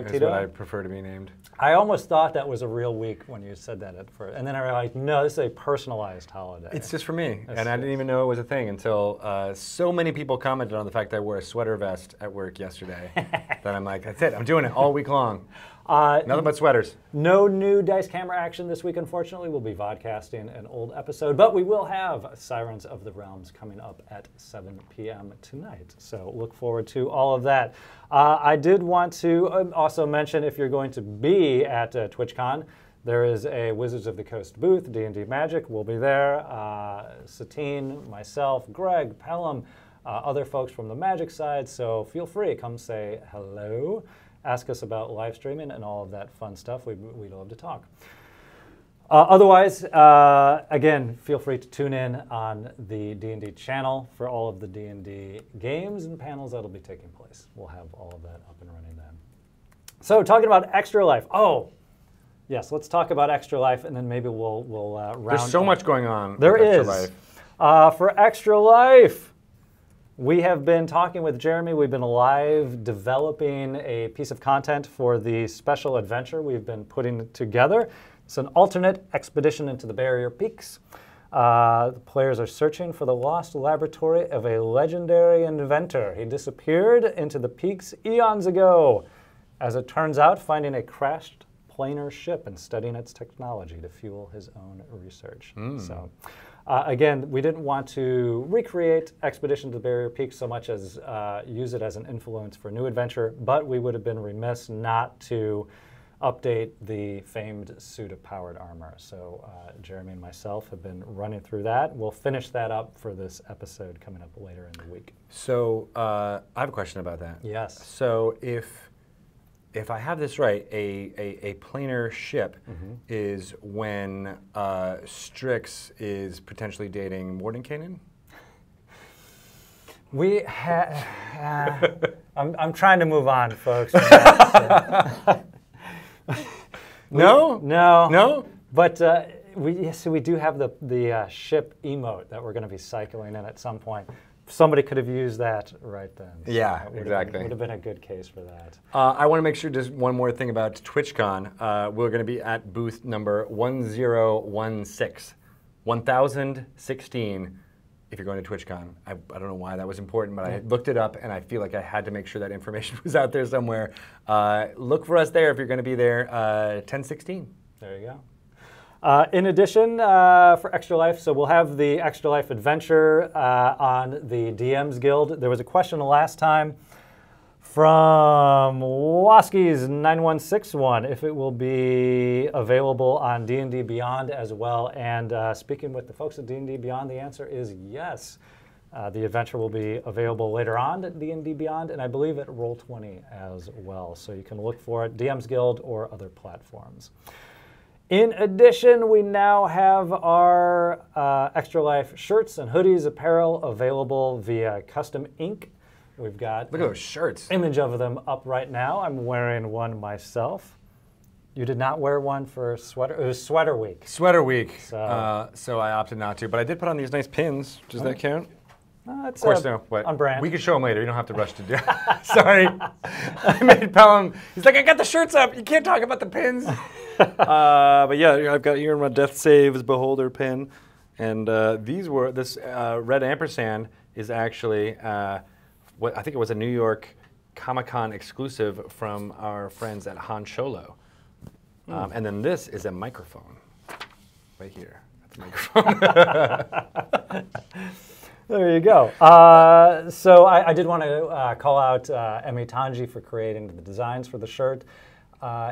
Tito. Is what I prefer to be named. I almost thought that was a real week when you said that at first, and then I realized, no, this is a personalized holiday. It's just for me, and I didn't even know it was a thing until so many people commented on the fact that I wore a sweater vest at work yesterday that I'm like, that's it, I'm doing it all week long. Nothing but sweaters. No new Dice Camera Action this week, unfortunately. We'll be vodcasting an old episode, but we will have Sirens of the Realms coming up at 7 p.m. tonight. So look forward to all of that. I did want to also mention, if you're going to be at TwitchCon, there is a Wizards of the Coast booth, D&D Magic. We'll be there. Satine, myself, Greg, Pelham, other folks from the Magic side. So feel free, come say hello. Ask us about live streaming and all of that fun stuff. We'd love to talk. Otherwise, again, feel free to tune in on the D&D channel for all of the D&D games and panels that'll be taking place. We'll have all of that up and running then. So talking about Extra Life. Oh, yes, let's talk about Extra Life, and then maybe we'll round There's so much going on There with is. Extra Life. For Extra Life, we have been talking with Jeremy. We've been live developing a piece of content for the special adventure we've been putting together. It's an alternate expedition into the Barrier Peaks. The players are searching for the lost laboratory of a legendary inventor. He disappeared into the peaks eons ago. As it turns out, finding a crashed planar ship and studying its technology to fuel his own research. So, again, we didn't want to recreate Expedition to the Barrier Peaks so much as use it as an influence for new adventure, but we would have been remiss not to update the famed suit of powered armor. So Jeremy and myself have been running through that. We'll finish that up for this episode coming up later in the week. So I have a question about that. Yes. So if I have this right, a planar ship is when Strix is potentially dating Mordenkainen? We I'm trying to move on, folks. From that, so. No? No. But we do have the ship emote that we're going to be cycling in at some point. Somebody could have used that right then. So Yeah, it exactly. Would have been a good case for that. I want to make sure just one more thing about TwitchCon. We're going to be at booth number 1016. If you're going to TwitchCon. I don't know why that was important, but I looked it up and I feel like I had to make sure that information was out there somewhere. Look for us there if you're going to be there, 1016. There you go. In addition, for Extra Life, so we'll have the Extra Life adventure on the DM's Guild. There was a question the last time from Waskies9161 if it will be available on D&D Beyond as well. And speaking with the folks at D&D Beyond, the answer is yes. The adventure will be available later on at D&D Beyond, and I believe at Roll20 as well. So you can look for it, DM's Guild or other platforms. In addition, we now have our Extra Life shirts and hoodies apparel available via Custom Ink. We've got Look at those shirts. Image of them up right now. I'm wearing one myself. You did not wear one for sweater. It was Sweater Week. Sweater Week. So, so I opted not to, but I did put on these nice pins. Does that count? Of course, no. But on brand. We can show them later. You don't have to rush to do. Sorry, I made Pelham. He's like, I got the shirts up. You can't talk about the pins. But yeah, I've got here my Death Saves Beholder pin, and this red ampersand is actually what I think it was a New York Comic-Con exclusive from our friends at Han Cholo. And then this is a microphone right here. That's a microphone. There you go. So I did want to call out Emi Tanji for creating the designs for the shirt.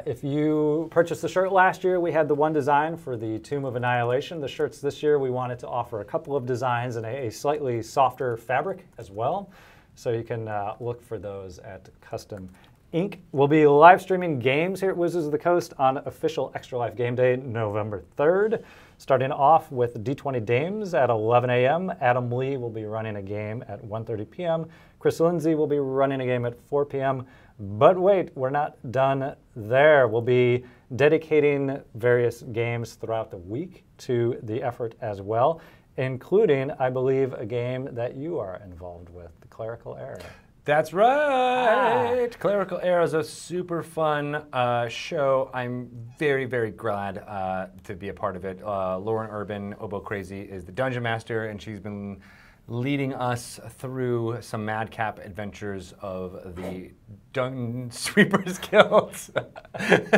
If you purchased the shirt last year, we had the one design for the Tomb of Annihilation. The shirts this year, we wanted to offer a couple of designs and a slightly softer fabric as well. So you can look for those at Custom Ink. We'll be live streaming games here at Wizards of the Coast on official Extra Life Game Day, November 3rd. Starting off with D20 Dames at 11 a.m. Adam Lee will be running a game at 1:30 p.m. Chris Lindsay will be running a game at 4 p.m. But wait, we're not done there. We'll be dedicating various games throughout the week to the effort as well, including, I believe, a game that you are involved with, the Clerical Error. That's right. Clerical Error is a super fun show. I'm very, very glad to be a part of it. Lauren Urban, Obo Crazy, is the Dungeon Master, and she's been leading us through some madcap adventures of the Dungeon Sweepers Guild.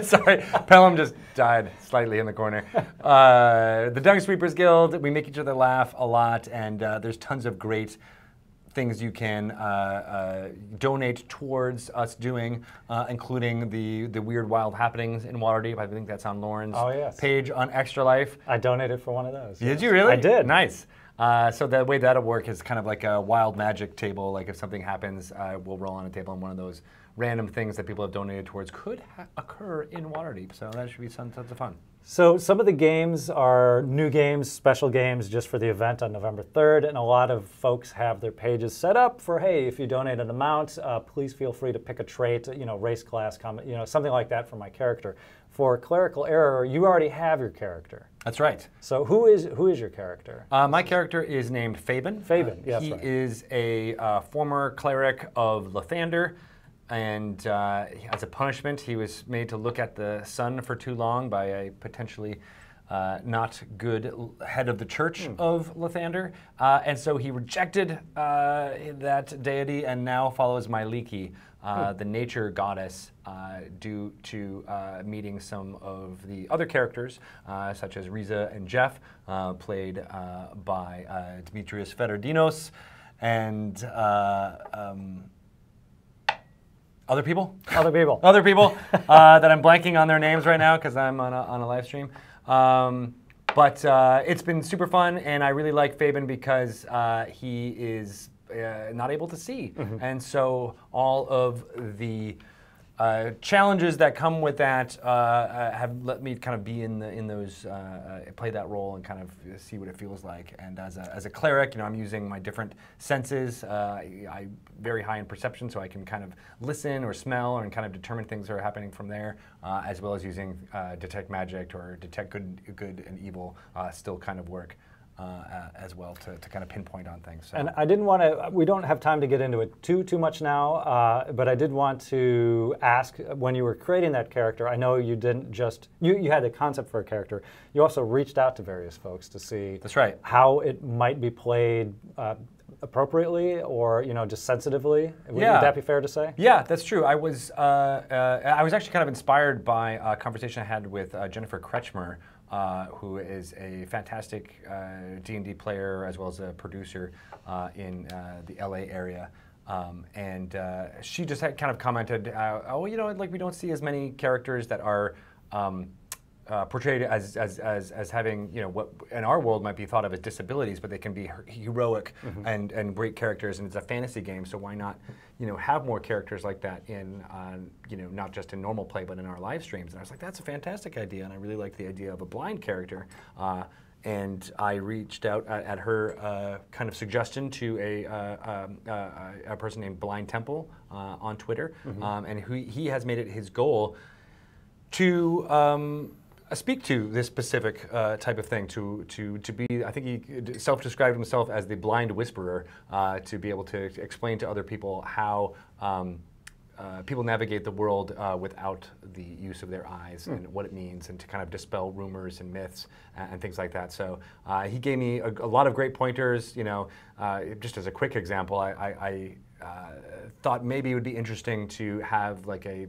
Sorry, Pelham just died slightly in the corner. The Dungeon Sweepers Guild, we make each other laugh a lot, and there's tons of great things you can donate towards us doing, including the Weird Wild Happenings in Waterdeep. I think that's on Lauren's page on Extra Life. I donated for one of those. Did you really? I did. Nice. So the way that'll work is kind of like a wild magic table. Like if something happens, we'll roll on a table and one of those random things that people have donated towards could occur in Waterdeep. So that should be tons of fun. So some of the games are new games, special games just for the event on November 3rd, and a lot of folks have their pages set up for, hey, if you donate an amount, please feel free to pick a trait, race, class, comment, something like that for my character. For Clerical Error, you already have your character. That's right. So who is your character? My character is named Fabian. Fabian, yes, he right. is a former cleric of Lathander. And as a punishment, he was made to look at the sun for too long by a potentially not good head of the church of Lathander. And so he rejected that deity and now follows Myliki, the nature goddess, due to meeting some of the other characters, such as Riza and Jeff, played by Demetrius Federdinos, and other people that I'm blanking on their names right now because I'm on a live stream. But it's been super fun, and I really like Fabian because he is not able to see. And so all of the challenges that come with that have let me kind of be in those, play that role and kind of see what it feels like. And as a cleric, I'm using my different senses. I'm very high in perception, so I can kind of listen or smell and kind of determine things that are happening from there, as well as using detect magic or detect good and evil still kind of work. As well to kind of pinpoint on things. So. And I didn't want to, we don't have time to get into it too much now, but I did want to ask, when you were creating that character, I know you didn't just, you had the concept for a character, you also reached out to various folks to see That's right. how it might be played appropriately or just sensitively. Would that be fair to say? Yeah, that's true. I was actually kind of inspired by a conversation I had with Jennifer Kretschmer, who is a fantastic D&D player as well as a producer in the LA area. And she just had kind of commented, like we don't see as many characters that are portrayed as having, what in our world might be thought of as disabilities, but they can be heroic and great characters, and it's a fantasy game, so why not, have more characters like that in, not just in normal play, but in our live streams. And I was like, that's a fantastic idea, and I really like the idea of a blind character. And I reached out at her kind of suggestion to a person named Blind Temple on Twitter, and he has made it his goal to speak to this specific type of thing, to be, I think he self-described himself as the blind whisperer, to be able to explain to other people how people navigate the world without the use of their eyes and what it means, and to kind of dispel rumors and myths and things like that. So he gave me a lot of great pointers. Just as a quick example, I thought maybe it would be interesting to have like a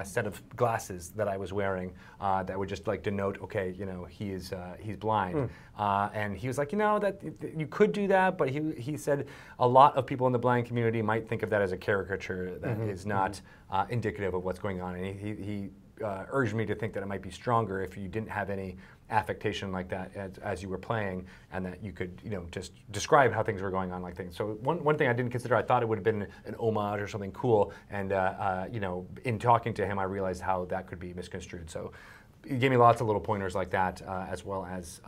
set of glasses that I was wearing that would just like denote, okay, he's blind. And he was like, that you could do that, but he said a lot of people in the blind community might think of that as a caricature that is not indicative of what's going on. And he urged me to think that it might be stronger if you didn't have any affectation like that as you were playing, and that you could just describe how things were going on like things. So one thing I didn't consider, I thought it would have been an homage or something cool, and in talking to him I realized how that could be misconstrued. So he gave me lots of little pointers like that, as well as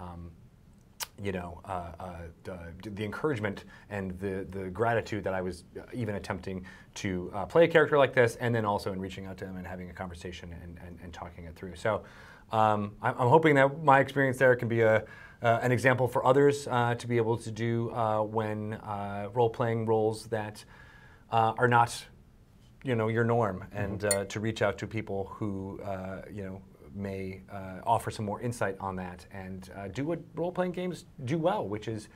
the encouragement and the gratitude that I was even attempting to play a character like this, and then also in reaching out to him and having a conversation and talking it through. So I'm hoping that my experience there can be an example for others to be able to do when role-playing roles that are not your norm, and to reach out to people who may offer some more insight on that, and do what role-playing games do well, which is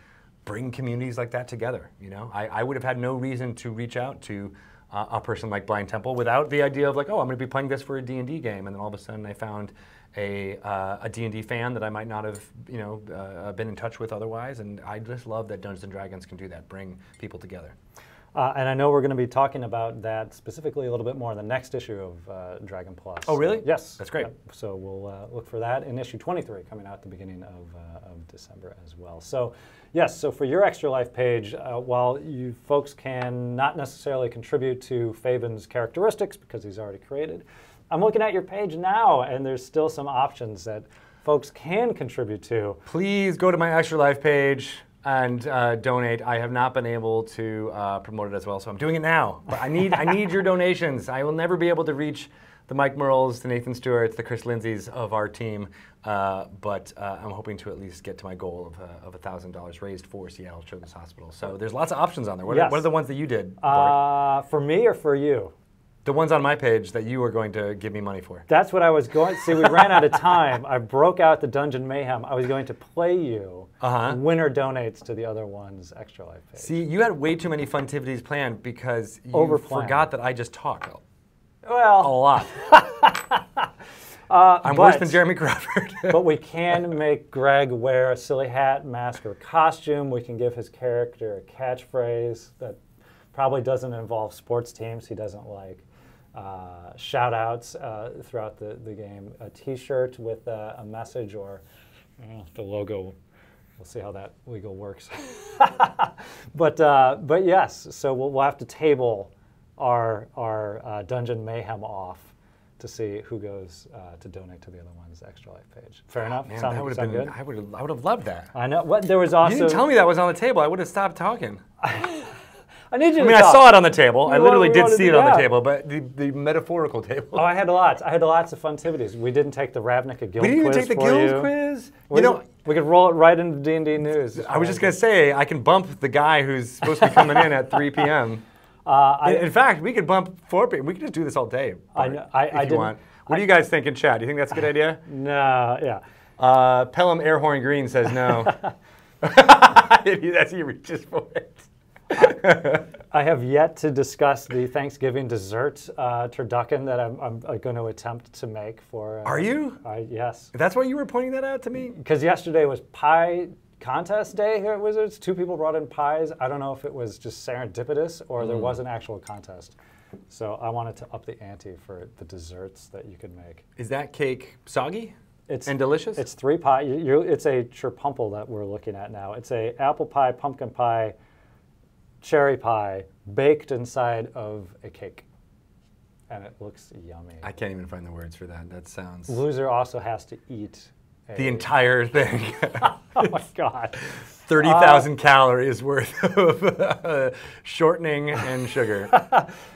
bring communities like that together. I would have had no reason to reach out to a person like Blind Temple without the idea of like, oh, I'm going to be playing this for a D&D game, and then all of a sudden I found a D&D fan that I might not have been in touch with otherwise, and I just love that Dungeons & Dragons can do that, bring people together. And I know we're going to be talking about that specifically a little bit more in the next issue of Dragon Plus. Oh, really? Yes. That's great. Yep. So we'll look for that in issue 23, coming out at the beginning of December as well. So, yes, so for your Extra Life page, while you folks can not necessarily contribute to Fabian's characteristics because he's already created, I'm looking at your page now, and there's still some options that folks can contribute to. Please go to my Extra Life page and donate. I have not been able to promote it as well, so I'm doing it now. But I need your donations. I will never be able to reach the Mike Merles, the Nathan Stewarts, the Chris Lindsays of our team, but I'm hoping to at least get to my goal of $1,000 raised for Seattle Children's Hospital. So there's lots of options on there. What are the ones that you did, Bart? For me or for you? The ones on my page that you were going to give me money for. That's what I was going to see. We ran out of time. I broke out the Dungeon Mayhem. I was going to play you. Winner donates to the other one's Extra Life page. See, you had way too many funtivities planned because you forgot that I just talk well, a lot. I'm worse than Jeremy Crawford. But we can make Greg wear a silly hat, mask, or costume. We can give his character a catchphrase that probably doesn't involve sports teams he doesn't like. Shout outs throughout the game, a t-shirt with a message or the logo. We'll see how that legal works. But yes, so we'll have to table our Dungeon Mayhem off to see who goes to donate to the other one's Extra Life page. Fair enough? Man, sound good? I would have loved that. I know. What there was also. You didn't tell me that was on the table. I would have stopped talking. I need you to I talk. saw it on the table. I literally did see it on the yeah. table, but the metaphorical table. Oh, I had lots. I had lots of funtivities. We didn't take the Ravnica Guild quiz. We didn't even take the Guild quiz. quiz. We could roll it right into D&D News. I was just going to say, I can bump the guy who's supposed to be coming in at 3 p.m. In fact, we could bump 4 p.m. We could just do this all day, Bart, if you want. What do you guys think in chat? Do you think that's a good idea? No, yeah. Pelham Airhorn Green says no. That's he reaches for it. I have yet to discuss the Thanksgiving dessert turducken that I'm going to attempt to make for. Are you? Yes. That's why you were pointing that out to me? Because yesterday was pie contest day here at Wizards. 2 people brought in pies. I don't know if it was just serendipitous or there was an actual contest. So I wanted to up the ante for the desserts that you could make. Is that cake soggy and delicious? It's 3 pie. It's a chirpumple that we're looking at now. It's a apple pie, pumpkin pie, cherry pie baked inside of a cake. And it looks yummy. I can't even find the words for that. That sounds... Loser also has to eat the entire thing. Oh my God. 30,000 calories worth of shortening and sugar.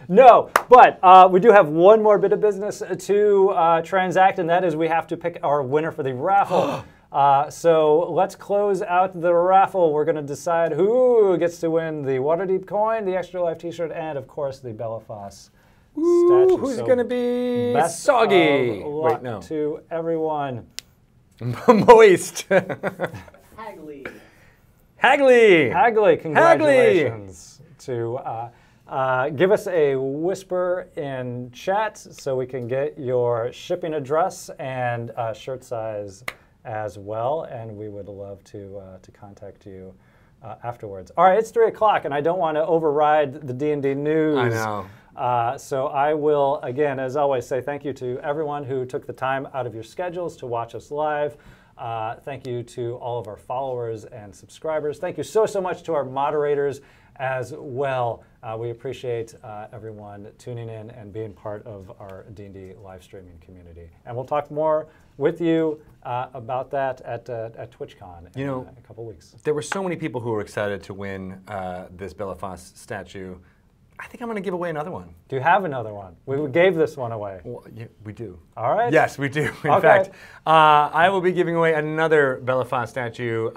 No, but we do have one more bit of business to transact, and that is we have to pick our winner for the raffle. So let's close out the raffle. We're going to decide who gets to win the Waterdeep coin, the Extra Life t-shirt, and of course the Bellefosse statue. Who's going to be best soggy? Of luck Wait, no. to everyone. Moist. Hagley, congratulations. To give us a whisper in chat so we can get your shipping address and shirt size as well, and we would love to contact you afterwards. All right, it's 3 o'clock, and I don't want to override the D&D news. I know. So I will, again, as always, say thank you to everyone who took the time out of your schedules to watch us live. Thank you to all of our followers and subscribers. Thank you so much to our moderators as well. We appreciate everyone tuning in and being part of our D&D live streaming community. And we'll talk more with you about that at TwitchCon in a couple weeks. There were so many people who were excited to win this Bellefosse statue. I think I'm going to give away another one. Do you have another one? We gave this one away. Well, yeah, we do. All right. Yes, we do. In fact, I will be giving away another Bellefosse statue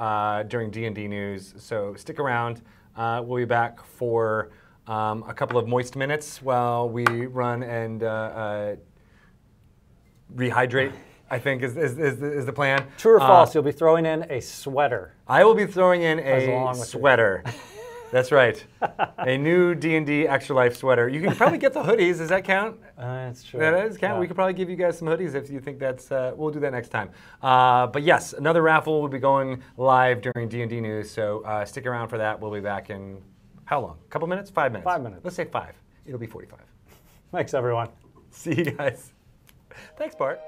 during D&D News, so stick around. We'll be back for a couple of moist minutes while we run and rehydrate, I think is the plan. True or false, you'll be throwing in a sweater. I will be throwing in a sweater. That's right. A new D&D Extra Life sweater. You can probably get the hoodies. Does that count? That's true. That does count. Yeah. We could probably give you guys some hoodies if you think that's... we'll do that next time. But yes, another raffle will be going live during D&D News, so stick around for that. We'll be back in How long? A couple minutes? 5 minutes? 5 minutes. Let's say 5. It'll be 45. Thanks, everyone. See you guys. Thanks, Bart.